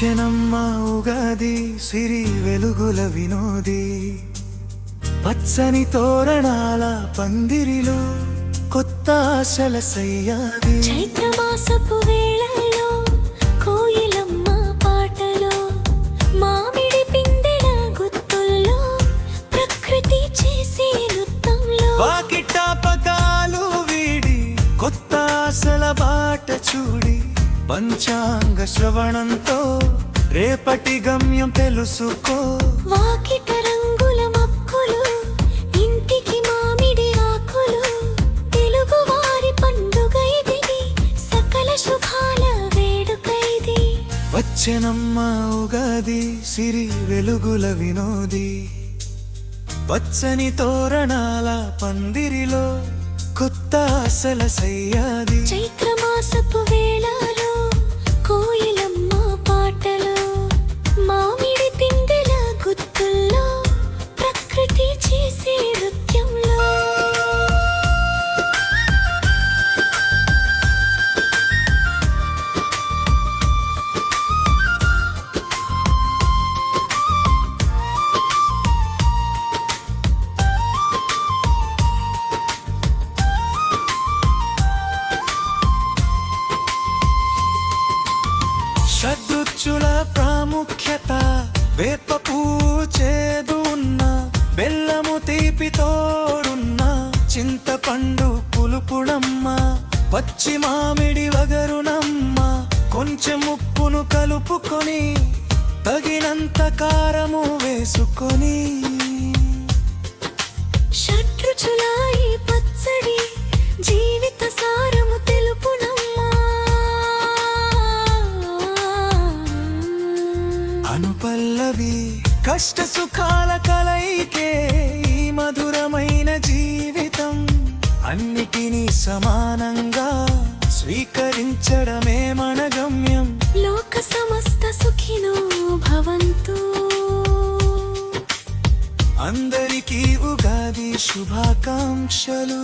వచ్చెనమ్మ ఉగాది సిరి వెలుగుల వినోది పచ్చని తోరణాల పందిరిలో కొత్త ఆశల సయ్యాది చైత్రమాసపు వేళలో కోయిలమ్మ పాటలో మామిడి పిందెల గుత్తుల్లో ప్రకృతి చేసే నృత్యంలో వాకిటాపకాలు వీడి కొత్త ఆశల బాట చూడి పంచాంగ శ్రవణంతో రేపటి గమ్యం తెలుసుకో వాకిట రంగుల మక్కులు ఇంటికి మామిడి ఆకులు తెలుగు వారి పండుగ ఇది సకల శుభాల వేడుక ఇది వచ్చెనమ్మ ఉగాది సిరి వెలుగుల వినోది పచ్చని తోరణాల పందిరిలో కొత్త ఆశల సయ్యాది చైత్రమాసపు వేళలో కోయిలమ్మ పాటలో మామిడి పిందెల గుత్తుల్లో ప్రకృతి చేసే నృత్యంలో షడ్రుచుల ప్రాముఖ్యత వేప పువ్వు చేదు ఉన్న బెల్లము తీపి తోడున్న చింతపండు పులుపుడమ్మ పచ్చి మామిడి వగరునమ్మ కొంచెం ఉప్పును కలుపుకొని తగినంత కారము వేసుకొని షడ్రుచుల ఈ పచ్చడి జీవిత సారము తెలుపునమ్మా అనుపల్లవి కష్ట సుఖాల కలయికే ఈ మధురమైన జీవితం అన్నిటినీ సమానంగా స్వీకరించడమే మన గమ్యం లోక సమస్త సుఖినో భవంతు అందరికీ ఉగాది శుభాకాంక్షలు.